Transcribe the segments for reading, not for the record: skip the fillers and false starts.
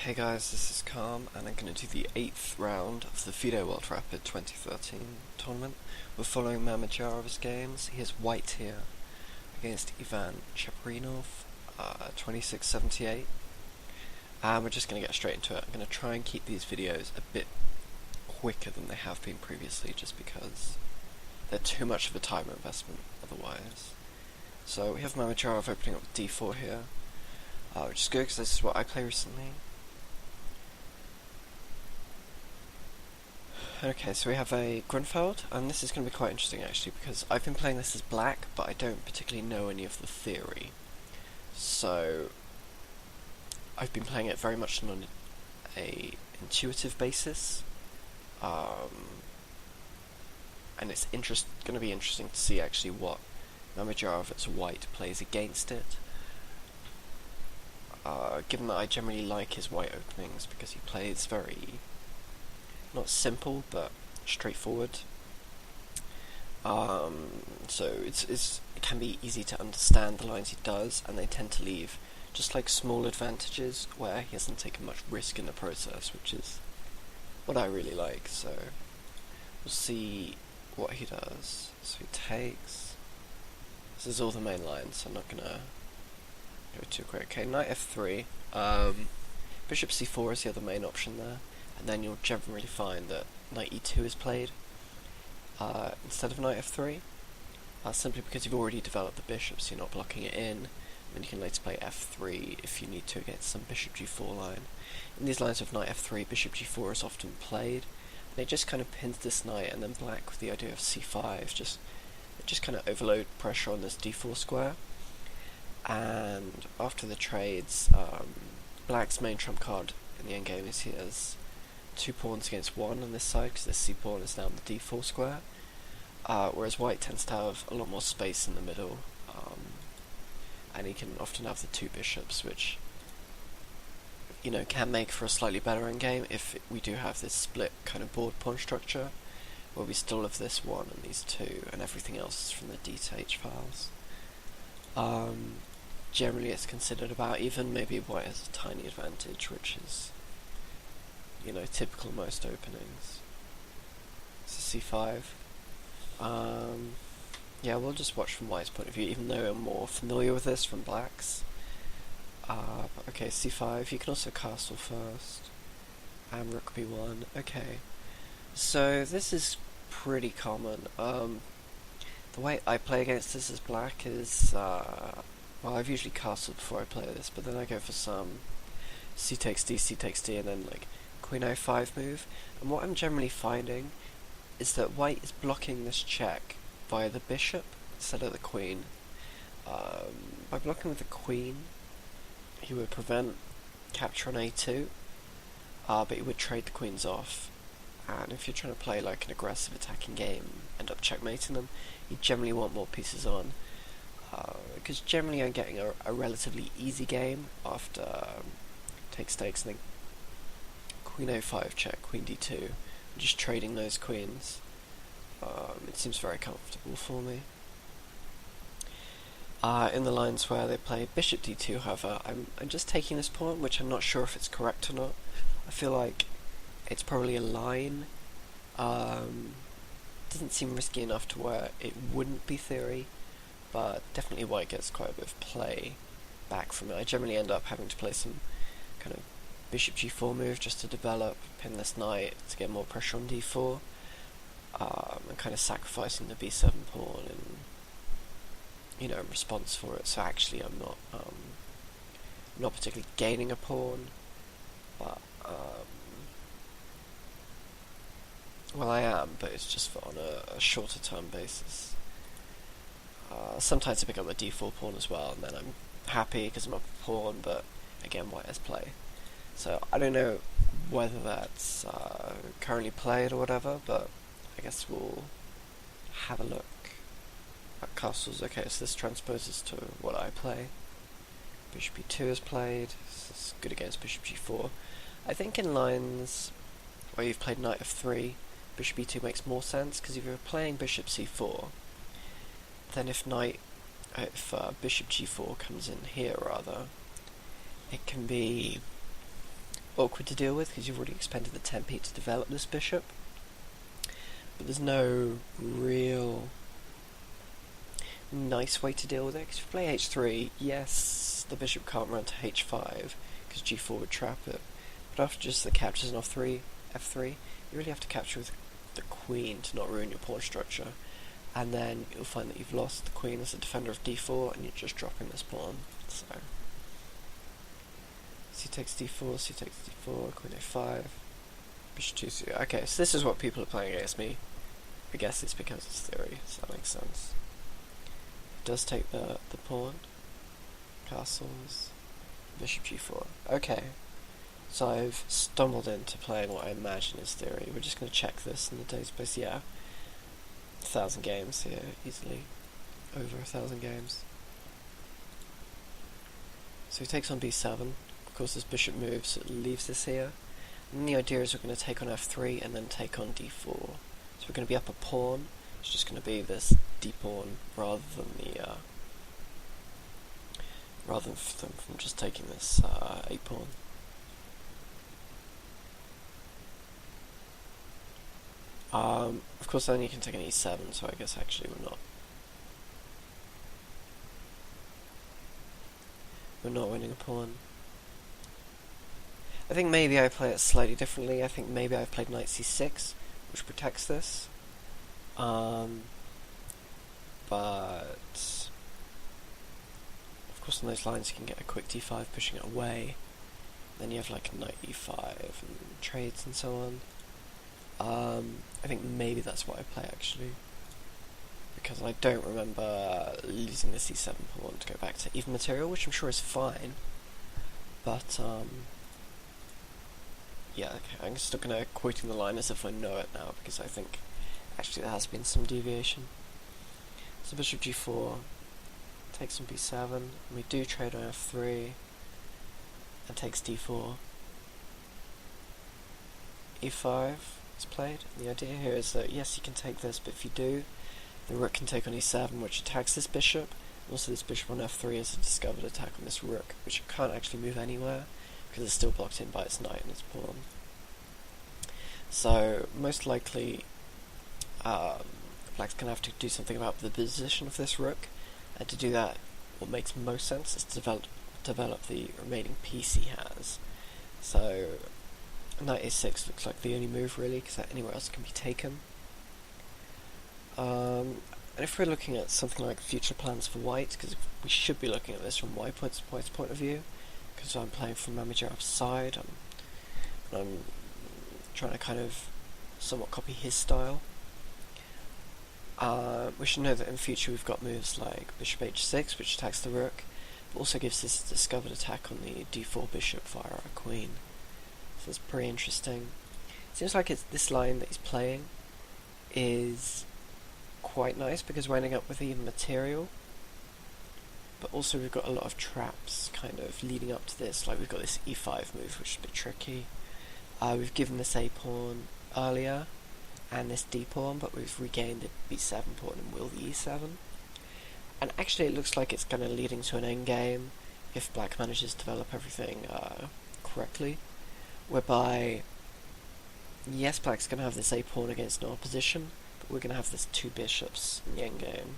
Hey guys, this is Calm, and I'm going to do the 8th round of the FIDE World Rapid 2013 tournament. We're following Mamedyarov's games. He has white here against Ivan Shakhriyar, 2678. And we're just going to get straight into it. I'm going to try and keep these videos a bit quicker than they have been previously, just because they're too much of a time investment otherwise. So we have Mamedyarov opening up with d4 here, which is good because this is what I play recently. Okay, so we have a Grunfeld, and this is going to be quite interesting actually, because I've been playing this as black, but I don't particularly know any of the theory. So I've been playing it very much on a intuitive basis, and it's going to be interesting to see actually what Mamedyarov as white plays against it. Given that I generally like his white openings because he plays very not simple, but straightforward. So it can be easy to understand the lines he does, and they tend to leave just like small advantages where he hasn't taken much risk in the process, which is what I really like. So we'll see what he does. So he takes. This is all the main lines, so I'm not gonna go too quick. Okay, knight f3. Bishop c4 is the other main option there. And then you'll generally find that knight e2 is played instead of knight f3, simply because you've already developed the bishop, so you're not blocking it in, and you can later play f3 if you need to against some bishop g4 line. In these lines of knight f3, bishop g4 is often played, and it just kind of pins this knight, and then black with the idea of c5, just kind of overload pressure on this d4 square. And after the trades, black's main trump card in the endgame is he has 2 pawns against 1 on this side, because this c-pawn is now in the d4 square, whereas white tends to have a lot more space in the middle, and he can often have the 2 bishops, which can make for a slightly better endgame if we do have this split kind of board pawn structure, where we still have this 1 and these 2, and everything else is from the d to h files. Generally it's considered about even, maybe white has a tiny advantage, which is typical most openings. So c5. Yeah, we'll just watch from white's point of view, even though I'm more familiar with this from black's. Okay, c5. You can also castle first. And rook b1. Okay. So this is pretty common. The way I play against this as black is, well, I've usually castled before I play this, but then I go for some c takes d, and then like queen o5 move, and what I'm generally finding is that white is blocking this check via the bishop instead of the queen. By blocking with the queen, he would prevent capture on a2, but he would trade the queens off, and if you're trying to play like an aggressive attacking game, end up checkmating them, you generally want more pieces on, because generally I'm getting a relatively easy game after takes, and then queen a5 check, queen d2, just trading those queens. It seems very comfortable for me. In the lines where they play bishop d2, however, I'm just taking this pawn, which I'm not sure if it's correct or not. I feel like it's probably a line. Doesn't seem risky enough to where it wouldn't be theory, but definitely white gets quite a bit of play back from it. I generally end up having to play some kind of bishop g4 move just to develop, pin this knight to get more pressure on d4, and kind of sacrificing the b7 pawn in response for it. So actually I'm not particularly gaining a pawn, but well, I am, but it's just on a shorter term basis. Sometimes I pick up a d4 pawn as well, and then I'm happy because I'm up a pawn, but again white has play. So I don't know whether that's currently played or whatever, but I guess we'll have a look at castles. Okay, so this transposes to what I play. Bishop e2 is played. This is good against bishop g4. I think in lines where you've played knight f3, bishop e2 makes more sense, because if you're playing bishop c4, then if bishop g4 comes in here, rather, it can be awkward to deal with because you've already expended the tempi to develop this bishop. But there's no real nice way to deal with it, because if you play h3, yes, the bishop can't run to h5 because g4 would trap it, but after just the captures on f3, you really have to capture with the queen to not ruin your pawn structure, and then you'll find that you've lost the queen as a defender of d4 and you're just dropping this pawn. So c takes d4, c takes d4, queen a5, bishop 2, okay, so this is what people are playing against me. I guess it's because it's theory, so that makes sense. It does take the pawn, castles, bishop g4. Okay, so I've stumbled into playing what I imagine is theory. We're just going to check this in the database. Yeah, 1,000 games here, easily. Over 1,000 games. So he takes on b7. Of course, this bishop moves, so it leaves this here. And the idea is we're going to take on f3 and then take on d4. So we're going to be up a pawn. It's just going to be this d pawn rather than the from just taking this a pawn. Of course, then you can take an e7. So I guess actually we're not winning a pawn. I think maybe I play it slightly differently. I think maybe I've played knight c6, which protects this. But of course, on those lines you can get a quick d5 pushing it away. Then you have like knight e5 and trades and so on. I think maybe that's what I play actually, because I don't remember losing the c7 pawn to go back to even material, which I'm sure is fine. But yeah, okay, I'm still gonna quoting the line as if I know it now, because I think actually there has been some deviation. So bishop g4 takes on b7, and we do trade on f3, and takes d4. e5 is played. And the idea here is that yes, you can take this, but if you do, the rook can take on e7, which attacks this bishop. Also, this bishop on f3 is a discovered attack on this rook, which can't actually move anywhere because it's still blocked in by its knight and its pawn. So most likely, black's gonna have to do something about the position of this rook, and to do that, what makes most sense is to develop the remaining piece he has. So knight a6 looks like the only move really, because anywhere else can be taken. And if we're looking at something like future plans for white, because we should be looking at this from white's point of view, because I'm playing from Mamedyarov's side, I'm trying to kind of somewhat copy his style. We should know that in future we've got moves like bishop h6, which attacks the rook, but also gives this discovered attack on the d4 bishop via our queen. So it's pretty interesting. It seems like this line that he's playing is quite nice because we're ending up with even material, but also we've got a lot of traps kind of leading up to this. Like we've got this e5 move, which is a bit tricky. We've given this a pawn earlier and this d pawn, but we've regained the b7 pawn and will the e7. And actually it looks like it's kind of leading to an endgame if black manages to develop everything correctly, whereby yes, black's going to have this a pawn against no opposition, but we're going to have this two bishops in the endgame,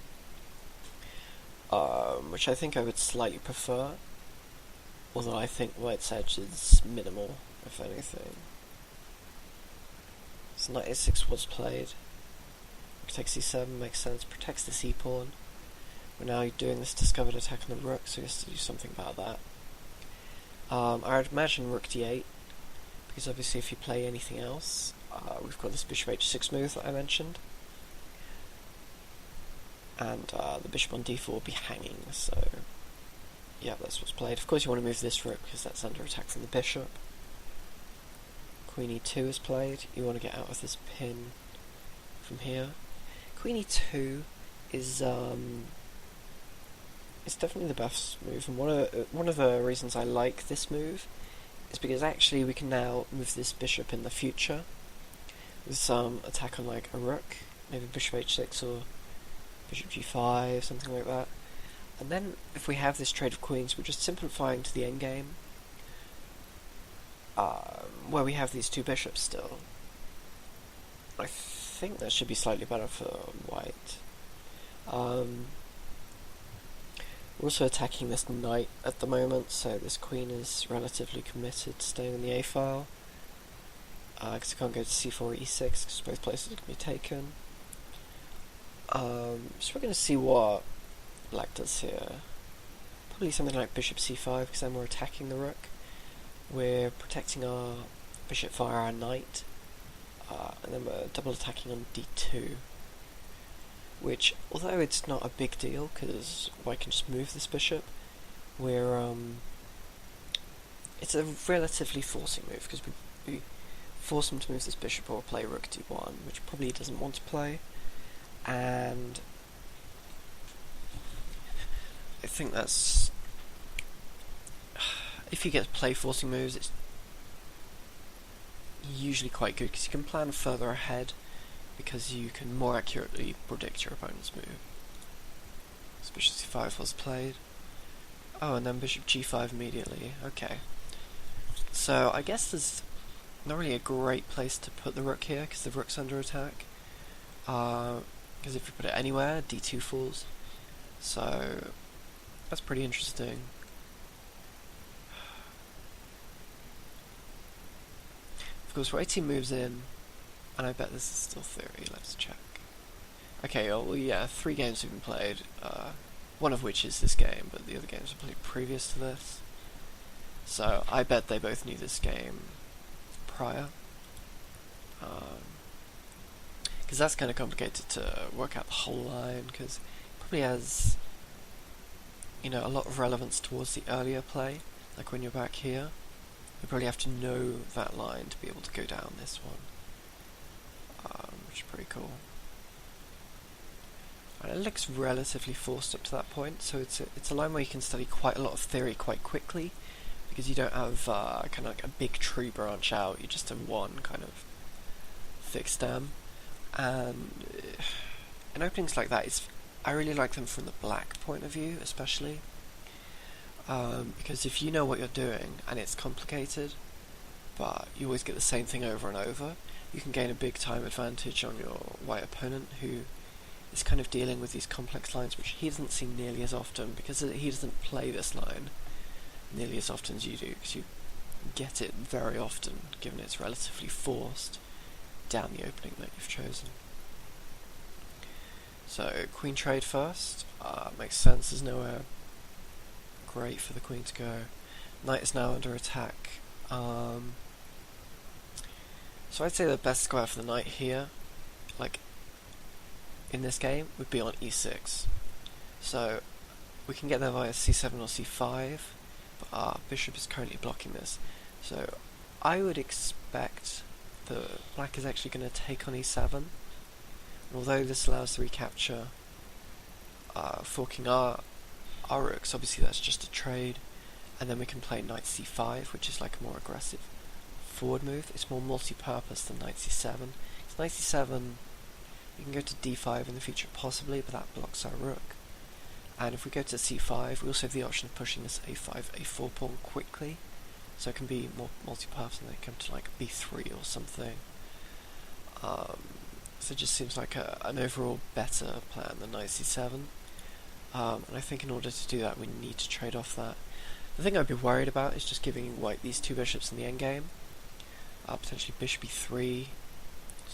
which I think I would slightly prefer, although I think white's edge is minimal, if anything. So knight a6 was played. Takes e7, makes sense, protects the c pawn. We're now doing this discovered attack on the rook, so he has to do something about that. I would imagine rook d8, because obviously if you play anything else, we've got this bishop h6 move that I mentioned, and the bishop on d4 will be hanging, so yeah, that's what's played. Of course you want to move this rook because that's under attack from the bishop. Queen e2 is played. You want to get out of this pin from here. Queen e2 is it's definitely the best move, and one of the reasons I like this move is because actually we can now move this bishop in the future with some attack on like a rook, maybe bishop h6 or bishop g5, something like that. And then if we have this trade of queens, we're just simplifying to the endgame. where we have these two bishops still. I think that should be slightly better for white. We're also attacking this knight at the moment, so this queen is relatively committed to staying in the A file. Because I can't go to c4 or e6, because both places can be taken. So we're going to see what black does here. Probably something like bishop c5, because then we're attacking the rook. We're protecting our bishop via our knight, and then we're double attacking on d2. Which, although it's not a big deal, because white can just move this bishop, it's a relatively forcing move, because we force him to move this bishop or play rook d1, which probably he doesn't want to play, and I think that's... if you get to play forcing moves, it's usually quite good, because you can plan further ahead, because you can more accurately predict your opponent's move. So bishop c5 was played. Oh, and then bishop g5 immediately. Okay. So I guess there's not really a great place to put the rook here, because the rook's under attack. Because if you put it anywhere, d2 falls. So that's pretty interesting. Of course, white team moves in, and I bet this is still theory. Let's check. Okay, well, yeah, 3 games have been played, one of which is this game, but the other games were played previous to this. So I bet they both knew this game prior. Because that's kind of complicated to work out the whole line, because it probably has, a lot of relevance towards the earlier play, like when you're back here. You probably have to know that line to be able to go down this one. Which is pretty cool. And it looks relatively forced up to that point, so it's a line where you can study quite a lot of theory quite quickly, because you don't have kind of like a big tree branch out, you just have one kind of fixed stem. And in openings like that, I really like them from the black point of view, especially. Because if you know what you're doing, and it's complicated, but you always get the same thing over and over, you can gain a big time advantage on your white opponent, who is kind of dealing with these complex lines which he doesn't see nearly as often, because he doesn't play this line nearly as often as you do, because you get it very often, given it's relatively forced down the opening that you've chosen. So, queen trade first, makes sense, there's nowhere great for the queen to go. Knight is now under attack. So I'd say the best square for the knight here, like in this game, would be on e6. So we can get there via c7 or c5, but our bishop is currently blocking this. So I would expect that black is actually going to take on e7. And although this allows the recapture, forking our rooks, obviously that's just a trade, and then we can play knight c5, which is like a more aggressive forward move. It's more multi-purpose than knight c7. Because knight c7, you can go to d5 in the future possibly, but that blocks our rook. And if we go to c5, we also have the option of pushing this a5, a4 pawn quickly, so it can be more multi-purpose, and then come to like b3 or something. So it just seems like an overall better plan than knight c7. And I think in order to do that, we need to trade off that. The thing I'd be worried about is just giving white these 2 bishops in the endgame. Potentially bishop e3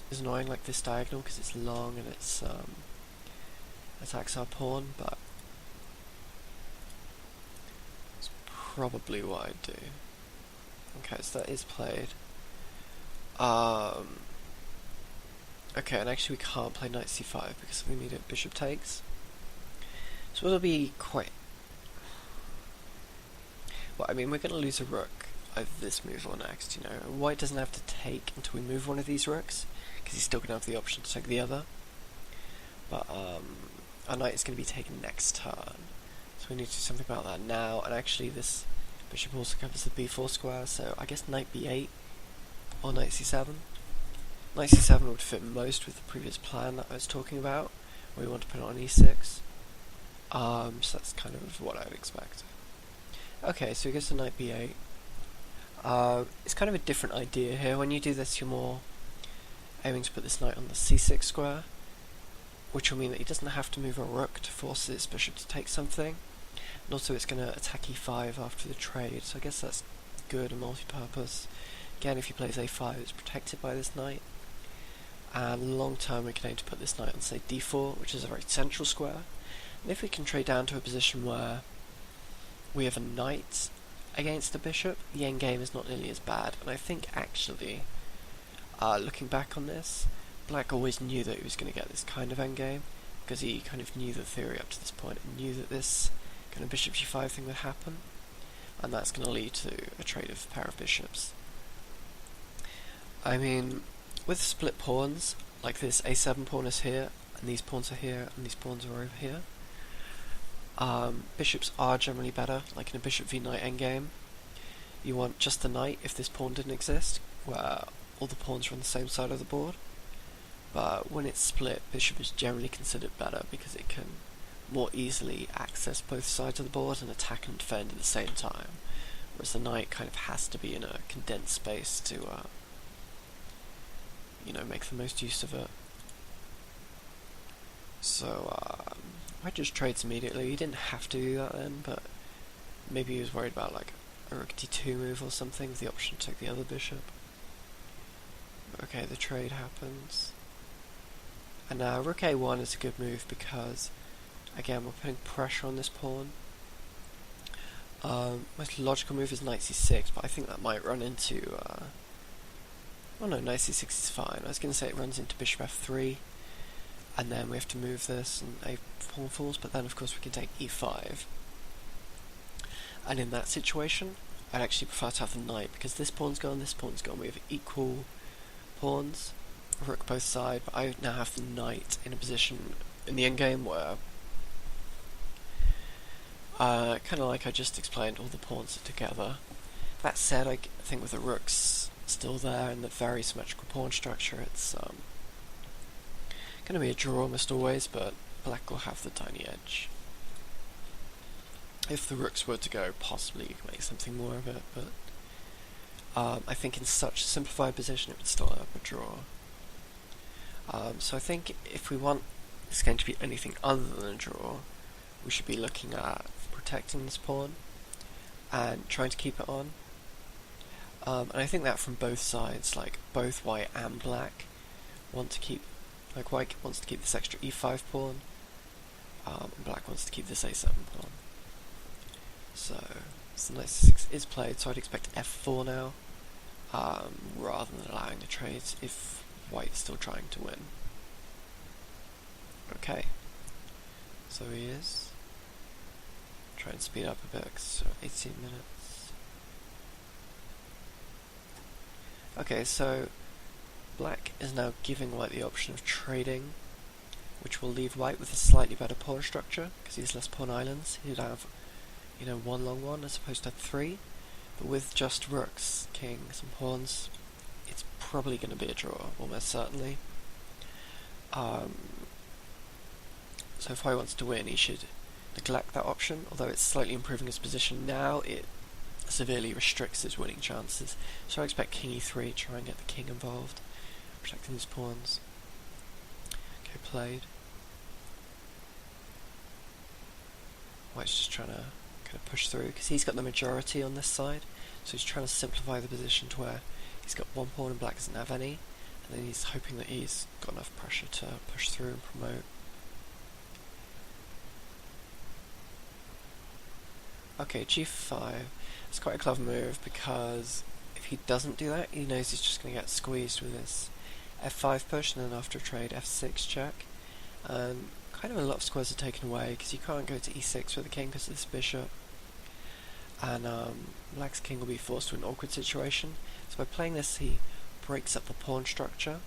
is annoying, like this diagonal, because it's long and it's attacks our pawn, but it's probably what I'd do. Okay, so that is played. Okay, and actually we can't play knight c5 because we need it bishop takes. So it'll be quite... Well, I mean, we're going to lose a rook either this move or next, White doesn't have to take until we move one of these rooks, because he's still going to have the option to take the other. But our knight is going to be taken next turn, so we need to do something about that now. And actually this bishop also covers the b4 square, so I guess knight b8 or knight c7. Knight c7 would fit most with the previous plan that I was talking about, where we want to put it on e6. So that's kind of what I would expect. Okay, so he goes to knight b8. It's kind of a different idea here. When you do this, you're more aiming to put this knight on the c6 square, which will mean that he doesn't have to move a rook to force his bishop to take something. And also it's going to attack e5 after the trade, so I guess that's good and multi-purpose. Again, if he plays a5, it's protected by this knight. And long term we can aim to put this knight on, say, d4, which is a very central square. And if we can trade down to a position where we have a knight against the bishop, the endgame is not nearly as bad. And I think actually, looking back on this, Black always knew that he was going to get this kind of endgame, because he kind of knew the theory up to this point and knew that this kind of bishop g5 thing would happen, and that's going to lead to a trade of pair of bishops. I mean, with split pawns, like this a7 pawn is here, and these pawns are here, and these pawns are over here, bishops are generally better, like in a bishop v knight endgame. You want just the knight if this pawn didn't exist, where all the pawns are on the same side of the board. But when it's split, bishop is generally considered better because it can more easily access both sides of the board and attack and defend at the same time, whereas the knight kind of has to be in a condensed space to make the most use of it. So I just trades immediately. He didn't have to do that then, but maybe he was worried about like a rook d2 move or something with the option to take the other bishop. Okay, the trade happens. And now rook a1 is a good move because, again, we're putting pressure on this pawn. Most logical move is knight c6, but I think that might run into... oh no, knight c6 is fine. I was going to say it runs into bishop f3, and then we have to move this, and a pawn falls, but then of course we can take e5. And in that situation, I'd actually prefer to have the knight, because this pawn's gone, this pawn's gone. We have equal pawns, rook both sides, but I now have the knight in a position in the endgame where, kind of like I just explained, all the pawns are together. That said, I think with the rooks still there and the very symmetrical pawn structure, it's going to be a draw almost always, but Black will have the tiny edge. If the rooks were to go, possibly you can make something more of it, but I think in such a simplified position it would still have a draw. So I think if we want this game to be anything other than a draw, we should be looking at protecting this pawn and trying to keep it on. And I think that from both sides, like both white and black want to keep, like white wants to keep this extra e5 pawn, and black wants to keep this a7 pawn. So knight c6 is played, so I'd expect f4 now, rather than allowing the trades if white is still trying to win. Okay, so he is. Try and speed up a bit, so 18 minutes. Okay, so black is now giving white the option of trading, which will leave white with a slightly better pawn structure, because he has less pawn islands. He'd have, one long one as opposed to three, but with just rooks, kings, and pawns, it's probably going to be a draw, almost certainly. So if white wants to win, he should neglect that option, although it's slightly improving his position now, it severely restricts his winning chances. So I expect king e3, try and get the king involved, protecting his pawns. Okay, played. White's just trying to kind of push through, because he's got the majority on this side, so he's trying to simplify the position to where he's got one pawn and black doesn't have any, and then he's hoping that he's got enough pressure to push through and promote. Okay, g5. It's quite a clever move, because if he doesn't do that, he knows he's just going to get squeezed with this f5 push, and then after a trade f6 check. And kind of a lot of squares are taken away, because you can't go to e6 with the king because of this bishop. And black's king will be forced to an awkward situation. So by playing this, he breaks up the pawn structure,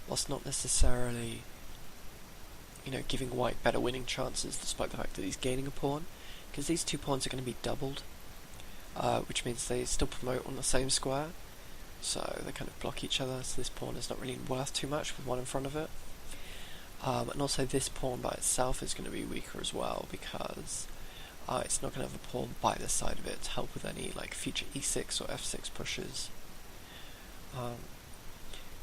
whilst not necessarily, giving white better winning chances, despite the fact that he's gaining a pawn. Because these two pawns are going to be doubled, which means they still promote on the same square, so they kind of block each other, so this pawn is not really worth too much with one in front of it. And also this pawn by itself is going to be weaker as well, because it's not going to have a pawn by the side of it to help with any like future e6 or f6 pushes.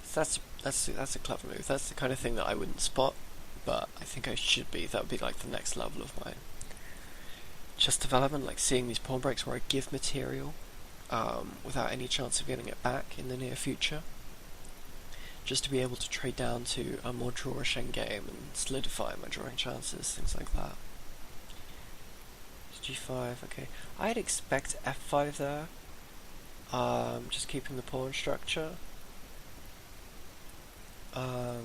So that's a clever move. That's the kind of thing that I wouldn't spot, but I think I should be. That would be like the next level of my chess development, like seeing these pawn breaks where I give material without any chance of getting it back in the near future, just to be able to trade down to a more drawish endgame and solidify my drawing chances, things like that. G5, okay. I'd expect f5 there, just keeping the pawn structure. The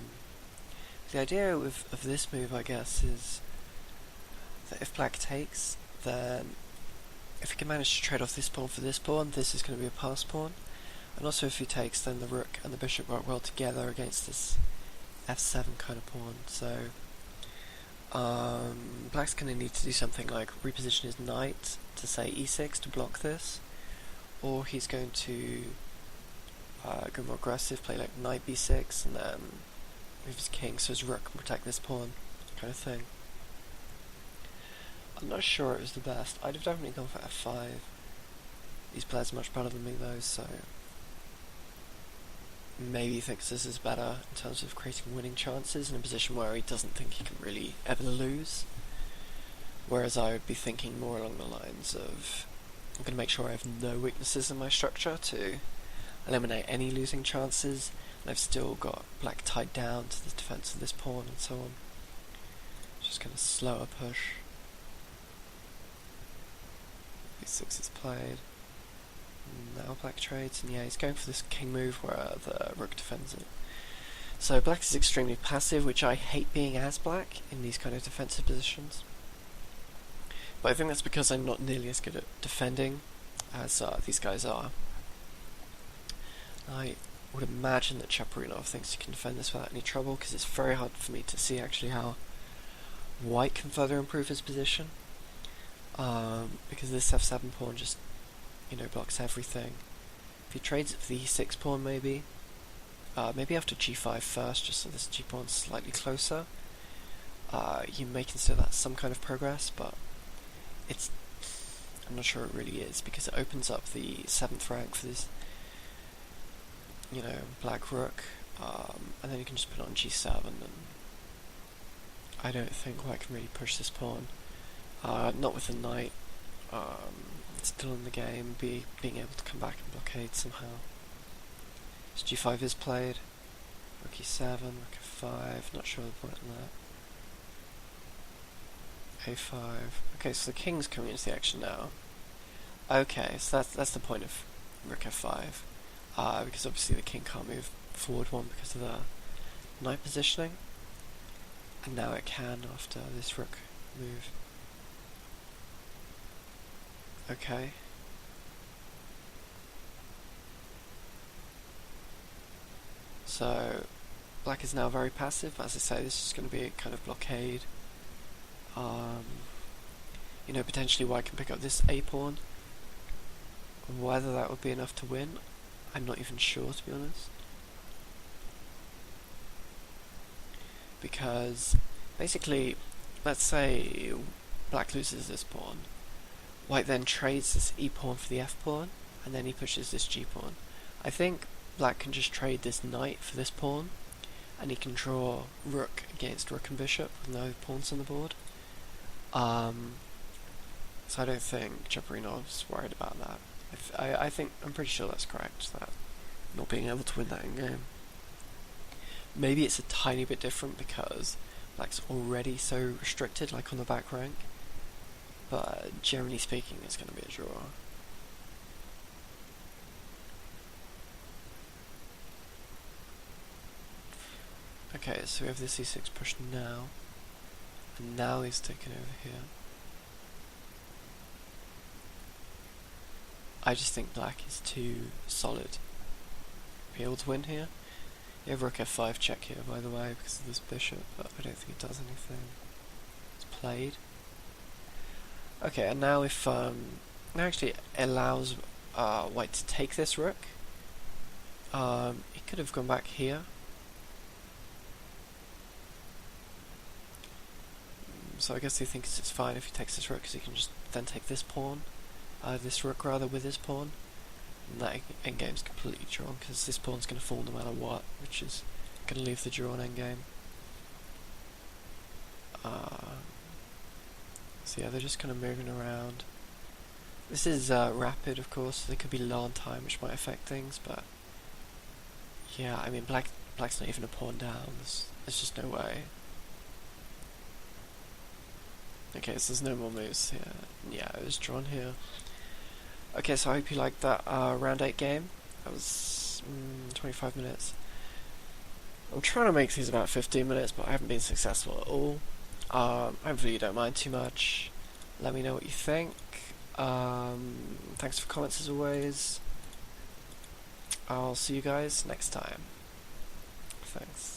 idea of this move, I guess, is that if black takes, then if he can manage to trade off this pawn for this pawn, this is going to be a pass pawn. And also if he takes, then the rook and the bishop work well together against this f7 kind of pawn. So black's going to need to do something like reposition his knight to say e6 to block this, or he's going to go more aggressive, play like knight b6 and then move his king so his rook can protect this pawn, kind of thing. I'm not sure it was the best. I'd have definitely gone for f5. These players are much better than me though, so maybe he thinks this is better in terms of creating winning chances in a position where he doesn't think he can really ever lose. Whereas I would be thinking more along the lines of, I'm going to make sure I have no weaknesses in my structure to eliminate any losing chances, and I've still got black tied down to the defense of this pawn and so on. Just kind of slower push. b6 is played. Now black trades, and yeah, he's going for this king move where the rook defends it. So black is extremely passive, which I hate being as black in these kind of defensive positions. But I think that's because I'm not nearly as good at defending as these guys are. I would imagine that Shakhriyar thinks he can defend this without any trouble, because it's very hard for me to see actually how white can further improve his position. Because this f7 pawn just, blocks everything. If he trades it for the e6 pawn maybe after g5 first, just so this g pawn's slightly closer, you may consider that some kind of progress, but I'm not sure it really is, because it opens up the 7th rank for this black rook, and then you can just put it on g7, and I don't think white can really push this pawn. Not with the knight still in the game, being able to come back and blockade somehow. So g5 is played, rook e7, rook f5, not sure the point on that. a5, okay, so the king's coming into the action now. Okay, so that's the point of rook f5. Because obviously the king can't move forward one because of the knight positioning, and now it can after this rook move. Okay. So black is now very passive. As I say, this is going to be a kind of blockade. Potentially white can pick up this a pawn. Whether that would be enough to win, I'm not even sure, to be honest. Because basically, let's say black loses this pawn. White then trades this e pawn for the f pawn, and then he pushes this g pawn. I think black can just trade this knight for this pawn, and he can draw rook against rook and bishop with no pawns on the board. So I don't think Shakhriyarov's worried about that. I'm pretty sure that's correct, that not being able to win that in game. Maybe it's a tiny bit different because black's already so restricted, like on the back rank, but generally speaking it's going to be a draw. Okay, so we have this e6 push now, and now he's taken over here. I just think black is too solid to be able to win here. You have rook f5 check here, by the way, because of this bishop, but I don't think it does anything. It's played. Okay, and now if now actually it allows white to take this rook. He could have gone back here. So I guess he thinks it's fine if he takes this rook, because he can just then take this pawn, this rook rather, with his pawn. And that endgame's completely drawn, because this pawn's going to fall no matter what, which is going to leave the drawn endgame. So yeah, they're just kind of moving around. This is rapid, of course, so there could be long time, which might affect things, but yeah, I mean, black's not even a pawn down. There's just no way. Okay, so there's no more moves here. Yeah, it was drawn here. Okay, so I hope you liked that round 8 game. That was 25 minutes. I'm trying to make these about 15 minutes, but I haven't been successful at all. Hopefully you don't mind too much. Let me know what you think. Thanks for comments as always. I'll see you guys next time. Thanks.